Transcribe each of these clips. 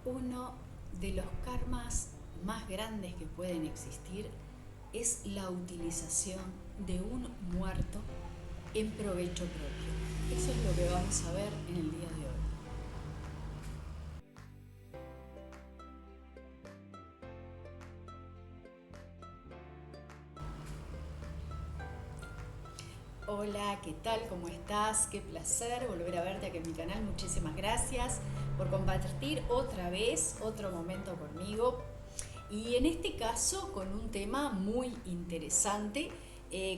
Uno de los karmas más grandes que pueden existir es la utilización de un muerto en provecho propio. Eso es lo que vamos a ver en el día de hoy. Hola, ¿qué tal? ¿Cómo estás? Qué placer volver a verte aquí en mi canal. Muchísimas gracias por compartir otra vez otro momento conmigo. Y en este caso con un tema muy interesante,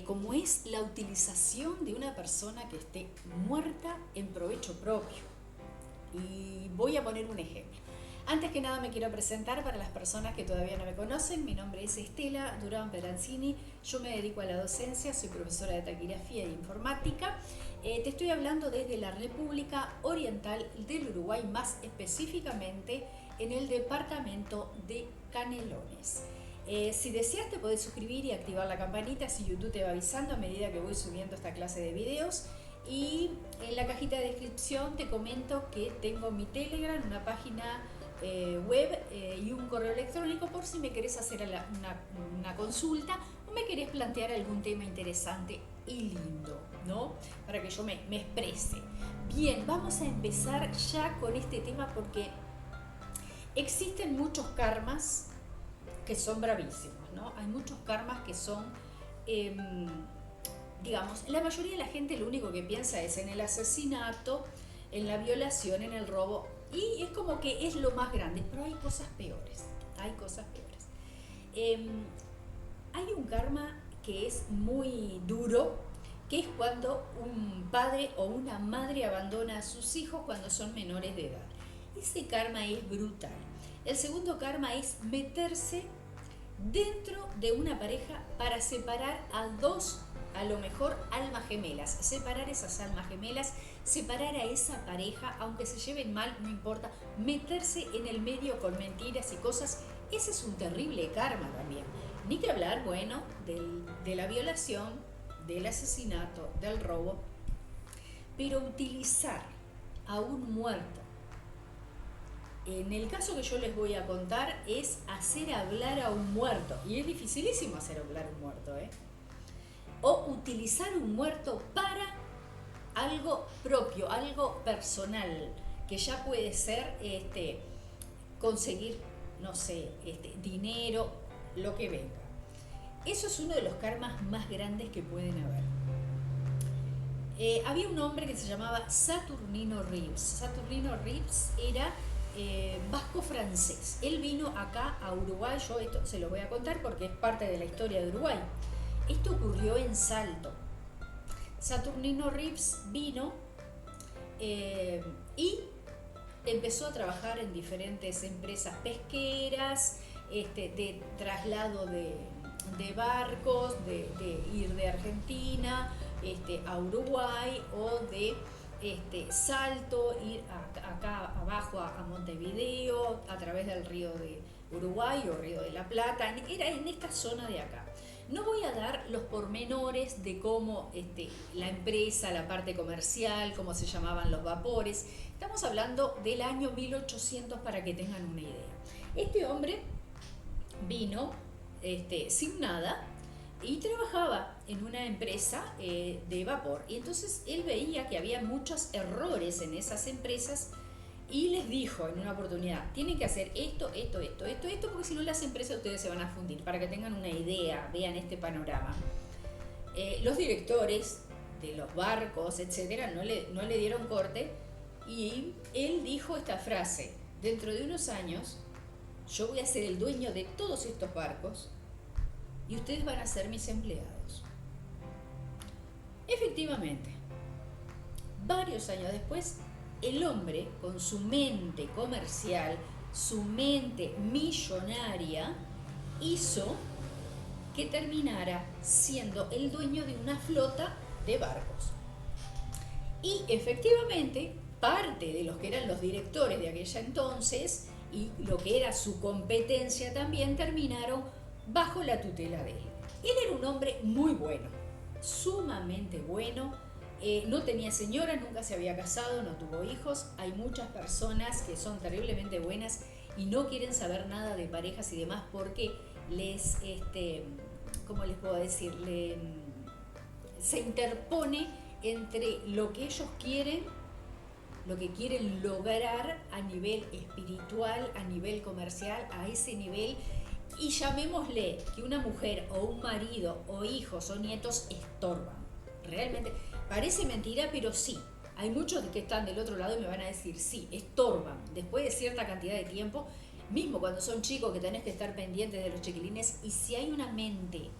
como es la utilización de una persona que esté muerta en provecho propio. Y voy a poner un ejemplo. Antes que nada me quiero presentar para las personas que todavía no me conocen. Mi nombre es Estela Durán Peranzini. Yo me dedico a la docencia, soy profesora de taquigrafía e informática. Te estoy hablando desde la República Oriental del Uruguay, más específicamente en el departamento de Canelones. Si deseas te podés suscribir y activar la campanita, así YouTube te va avisando a medida que voy subiendo esta clase de videos. Y en la cajita de descripción te comento que tengo mi Telegram, una página web y un correo electrónico por si me querés hacer una consulta o me querés plantear algún tema interesante y lindo, ¿no? Para que yo me exprese. Bien, vamos a empezar ya con este tema porque existen muchos karmas que son bravísimos, ¿no? Hay muchos karmas que son... digamos, la mayoría de la gente lo único que piensa es en el asesinato, en la violación, en el robo, y es como que es lo más grande, pero hay cosas peores, hay cosas peores. Hay un karma que es muy duro, que es cuando un padre o una madre abandona a sus hijos cuando son menores de edad. Ese karma es brutal. El segundo karma es meterse dentro de una pareja para separar a dos, a lo mejor almas gemelas, separar esas almas gemelas, separar a esa pareja, aunque se lleven mal, no importa, meterse en el medio con mentiras y cosas, ese es un terrible karma también. Ni que hablar, bueno, de la violación, del asesinato, del robo, pero utilizar a un muerto, en el caso que yo les voy a contar, es hacer hablar a un muerto. Y es dificilísimo hacer hablar a un muerto, ¿eh? O utilizar un muerto para algo propio, algo personal, que ya puede ser conseguir, no sé, dinero, lo que venga. Eso es uno de los karmas más grandes que pueden haber. Había un hombre que se llamaba Saturnino Rives. Saturnino Rives era vasco francés. Él vino acá a Uruguay, yo esto se lo voy a contar porque es parte de la historia de Uruguay. Esto ocurrió en Salto. Saturnino Rives vino y empezó a trabajar en diferentes empresas pesqueras, de traslado de barcos, de ir de Argentina a Uruguay o de Salto, ir acá abajo a Montevideo a través del río de Uruguay o río de la Plata, era en esta zona de acá. No voy a dar los pormenores de cómo la empresa, la parte comercial, cómo se llamaban los vapores. Estamos hablando del año 1800 para que tengan una idea. Este hombre vino sin nada y trabajaba en una empresa de vapor. Y entonces él veía que había muchos errores en esas empresas y les dijo en una oportunidad, tienen que hacer esto, porque si no las empresas ustedes se van a fundir. Para que tengan una idea, vean este panorama. Los directores de los barcos, etcétera, no le dieron corte y él dijo esta frase: dentro de unos años yo voy a ser el dueño de todos estos barcos y ustedes van a ser mis empleados. Efectivamente, varios años después, el hombre, con su mente comercial, su mente millonaria, hizo que terminara siendo el dueño de una flota de barcos. Y efectivamente, parte de los que eran los directores de aquella entonces y lo que era su competencia también terminaron bajo la tutela de él. Él era un hombre muy bueno, sumamente bueno. No tenía señora, nunca se había casado, no tuvo hijos. Hay muchas personas que son terriblemente buenas y no quieren saber nada de parejas y demás porque les, ¿cómo les puedo decir? Se interpone entre lo que ellos quieren, lo que quieren lograr a nivel espiritual, a nivel comercial, a ese nivel, y llamémosle que una mujer o un marido o hijos o nietos estorban. Realmente parece mentira, pero sí. Hay muchos que están del otro lado y me van a decir, sí, estorban. Después de cierta cantidad de tiempo, mismo cuando son chicos que tenés que estar pendientes de los chiquilines, y si hay una mente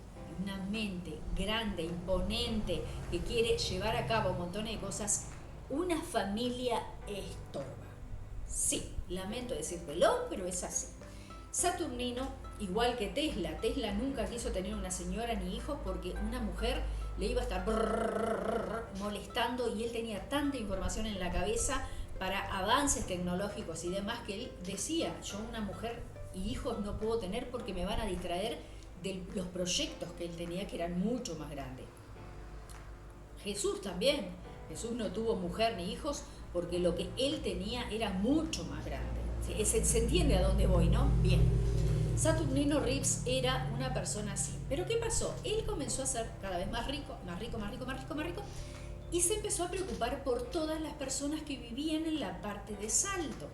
grande, imponente, que quiere llevar a cabo un montón de cosas, una familia estorba. Sí, lamento decírtelo, pero es así. Saturnino, igual que Tesla nunca quiso tener una señora ni hijos porque una mujer le iba a estar molestando, y él tenía tanta información en la cabeza para avances tecnológicos y demás que él decía, yo una mujer y hijos no puedo tener porque me van a distraer de los proyectos que él tenía, que eran mucho más grandes. Jesús también. Jesús no tuvo mujer ni hijos porque lo que él tenía era mucho más grande. Se entiende a dónde voy, ¿no? Bien. Saturnino Reeves era una persona así. Pero ¿qué pasó? Él comenzó a ser cada vez más rico, y se empezó a preocupar por todas las personas que vivían en la parte de Salto.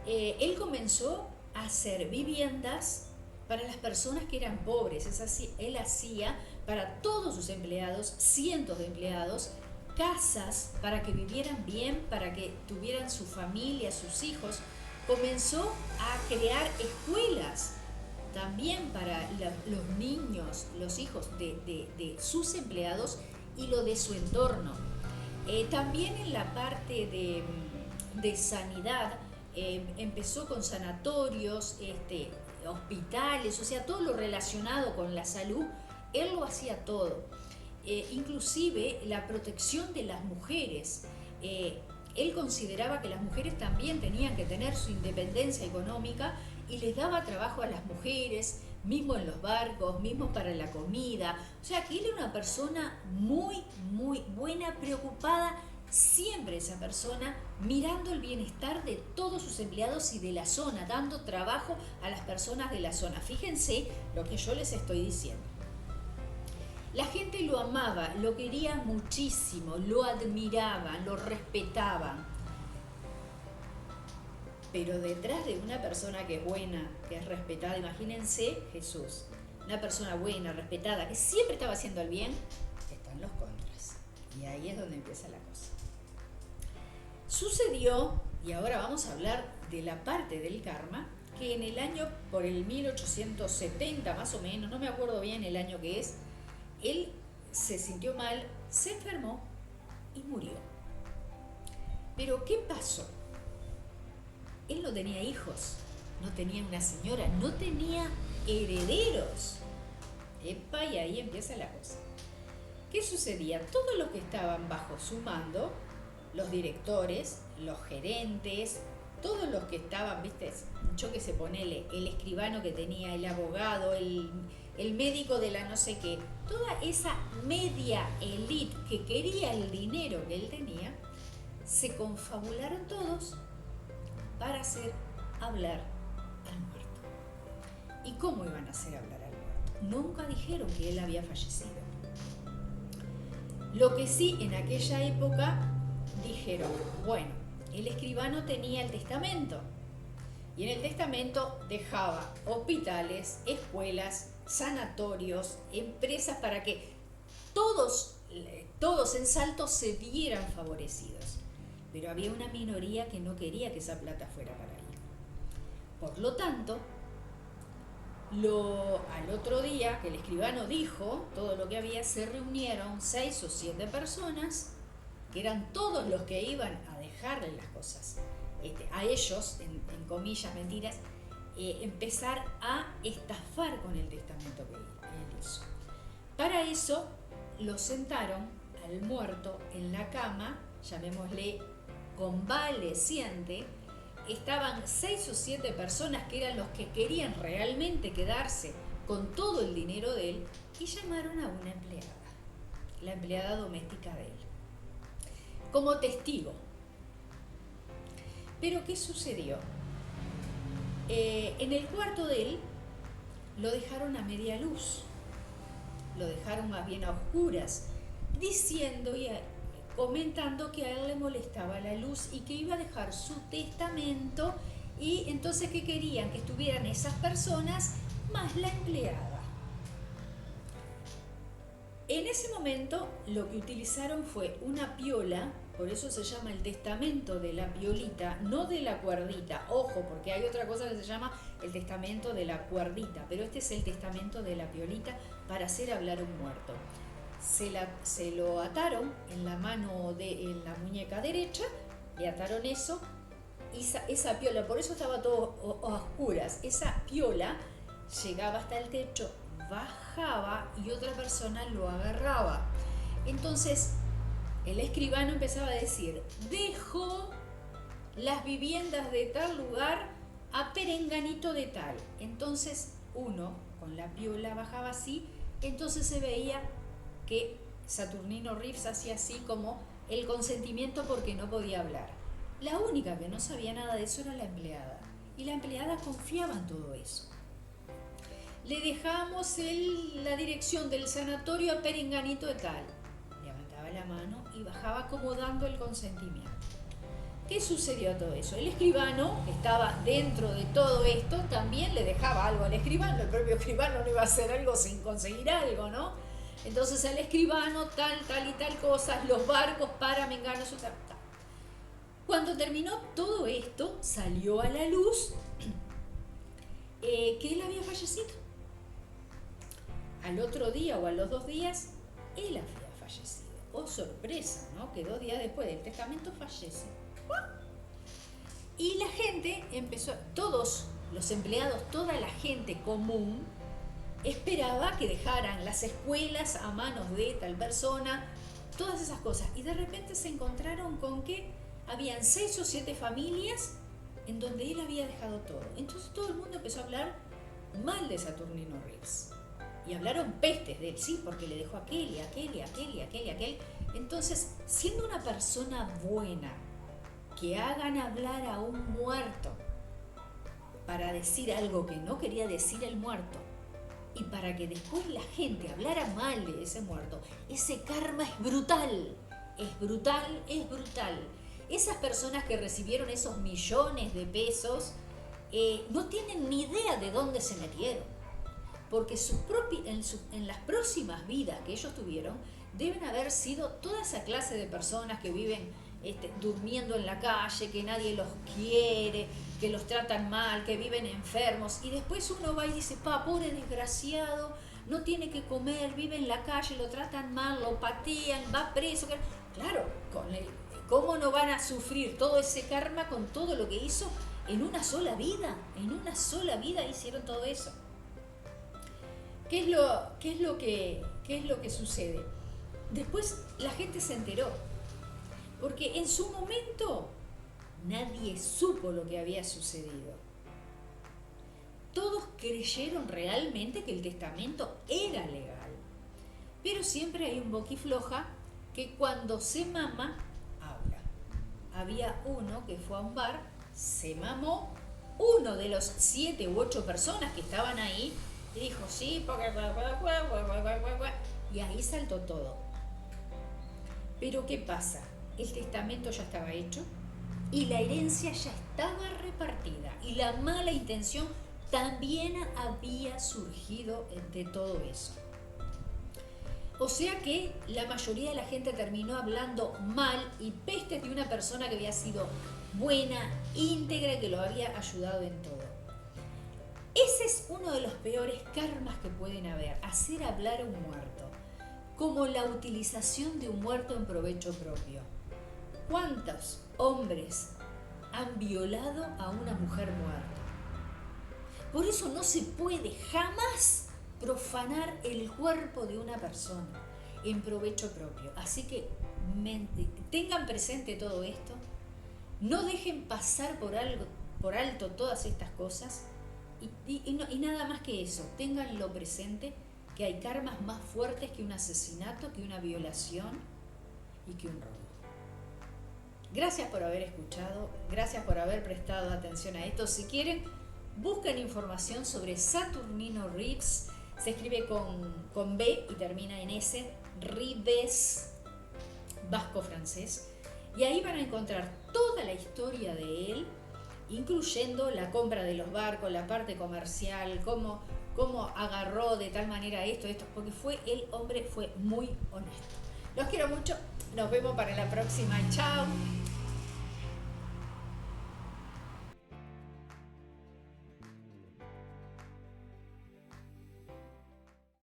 Él comenzó a hacer viviendas para las personas que eran pobres. Es así, él hacía para todos sus empleados, cientos de empleados, casas para que vivieran bien, para que tuvieran su familia, sus hijos. Comenzó a crear escuelas también para los niños, los hijos de sus empleados y lo de su entorno. También en la parte de sanidad, empezó con sanatorios, hospitales, o sea, todo lo relacionado con la salud, él lo hacía todo. Inclusive la protección de las mujeres. Él consideraba que las mujeres también tenían que tener su independencia económica y les daba trabajo a las mujeres, mismo en los barcos, mismo para la comida. O sea, que él era una persona muy, muy buena, preocupada, siempre esa persona, mirando el bienestar de todos sus empleados y de la zona, dando trabajo a las personas de la zona. Fíjense lo que yo les estoy diciendo. La gente lo amaba, lo quería muchísimo, lo admiraban, lo respetaban. Pero detrás de una persona que es buena, que es respetada, imagínense Jesús, una persona buena, respetada, que siempre estaba haciendo el bien, están los contras. Y ahí es donde empieza la cosa. Sucedió, y ahora vamos a hablar de la parte del karma, que en el año, por el 1870 más o menos, no me acuerdo bien el año que es, él se sintió mal, se enfermó y murió. Pero ¿qué pasó? Él no tenía hijos, no tenía una señora, no tenía herederos. Epa, y ahí empieza la cosa. ¿Qué sucedía? Todos los que estaban bajo su mando, los directores, los gerentes, todos los que estaban, viste, yo que sé, ponele, el escribano que tenía, el abogado, el médico de la no sé qué, toda esa media elite que quería el dinero que él tenía, se confabularon todos para hacer hablar al muerto. ¿Y cómo iban a hacer hablar al muerto? Nunca dijeron que él había fallecido. Lo que sí, en aquella época dijeron, bueno, el escribano tenía el testamento, y en el testamento dejaba hospitales, escuelas, sanatorios, empresas para que todos en Salto se vieran favorecidos. Pero había una minoría que no quería que esa plata fuera para él. Por lo tanto, al otro día que el escribano dijo todo lo que había, se reunieron 6 o 7 personas, que eran todos los que iban a dejarle las cosas a ellos, en comillas, mentiras, empezar a estafar con el testamento que él hizo. Para eso lo sentaron al muerto en la cama, llamémosle convaleciente. Estaban 6 o 7 personas que eran los que querían realmente quedarse con todo el dinero de él, y llamaron a una empleada, la empleada doméstica de él, como testigo. Pero ¿qué sucedió? En el cuarto de él lo dejaron a media luz, lo dejaron más bien a oscuras, diciendo y comentando que a él le molestaba la luz y que iba a dejar su testamento, y entonces que querían que estuvieran esas personas más la empleada. En ese momento lo que utilizaron fue una piola, por eso se llama el testamento de la piolita, no de la cuerdita. Ojo, porque hay otra cosa que se llama el testamento de la cuerdita, pero este es el testamento de la piolita para hacer hablar a un muerto. Se lo ataron en la mano, en la muñeca derecha, le ataron eso, y esa piola, por eso estaba todo a oscuras, esa piola llegaba hasta el techo, bajaba y otra persona lo agarraba. Entonces el escribano empezaba a decir: dejo las viviendas de tal lugar a perenganito de tal. Entonces uno con la piola bajaba así, entonces se veía que Saturnino Reeves hacía así como el consentimiento porque no podía hablar. La única que no sabía nada de eso era la empleada, y la empleada confiaba en todo eso. Le dejamos la dirección del sanatorio a perenganito de tal. Levantaba la mano y bajaba como dando el consentimiento. ¿Qué sucedió a todo eso? El escribano, que estaba dentro de todo esto, también le dejaba algo al escribano. El propio escribano no iba a hacer algo sin conseguir algo, ¿no? Entonces al escribano tal y tal cosas, los barcos para Mengano, tal. Cuando terminó todo esto, salió a la luz que él había fallecido. Al otro día o a los 2 días, él había fallecido. Oh, sorpresa, ¿no? Que 2 días después del testamento fallece. Y la gente empezó, todos los empleados, toda la gente común, esperaba que dejaran las escuelas a manos de tal persona, todas esas cosas. Y de repente se encontraron con que habían 6 o 7 familias en donde él había dejado todo. Entonces todo el mundo empezó a hablar mal de Saturnino Reeves. Y hablaron pestes de él, sí, porque le dejó aquel. Entonces, siendo una persona buena, que hagan hablar a un muerto para decir algo que no quería decir el muerto, y para que después la gente hablara mal de ese muerto, ese karma es brutal, es brutal, es brutal. Esas personas que recibieron esos millones de pesos no tienen ni idea de dónde se metieron, porque en las próximas vidas que ellos tuvieron deben haber sido toda esa clase de personas que viven durmiendo en la calle, que nadie los quiere, que los tratan mal, que viven enfermos, y después uno va y dice: pobre desgraciado, no tiene que comer, vive en la calle, lo tratan mal, lo patean, va preso. Claro, ¿cómo no van a sufrir todo ese karma con todo lo que hizo en una sola vida? En una sola vida hicieron todo eso. ¿Qué es lo que sucede? Después la gente se enteró, porque en su momento nadie supo lo que había sucedido. Todos creyeron realmente que el testamento era legal, pero siempre hay un boquifloja que cuando se mama, habla. Había uno que fue a un bar, se mamó, uno de los 7 u 8 personas que estaban ahí, y dijo: sí, porque... y ahí saltó todo. Pero ¿qué pasa? El testamento ya estaba hecho y la herencia ya estaba repartida, y la mala intención también había surgido de todo eso. O sea que la mayoría de la gente terminó hablando mal y pestes de una persona que había sido buena, íntegra y que lo había ayudado en todo. Ese es uno de los peores karmas que pueden haber: hacer hablar a un muerto, como la utilización de un muerto en provecho propio. ¿Cuántos hombres han violado a una mujer muerta? Por eso no se puede jamás profanar el cuerpo de una persona en provecho propio. Así que tengan presente todo esto, no dejen pasar por alto todas estas cosas, y nada más que eso, ténganlo presente, que hay karmas más fuertes que un asesinato, que una violación y que un robo. Gracias por haber escuchado, gracias por haber prestado atención a esto. Si quieren, busquen información sobre Saturnino Rives, se escribe con B y termina en S, Rives, vasco-francés, y ahí van a encontrar toda la historia de él, incluyendo la compra de los barcos, la parte comercial, cómo agarró de tal manera esto, porque el hombre fue muy honesto. Los quiero mucho, nos vemos para la próxima, chao.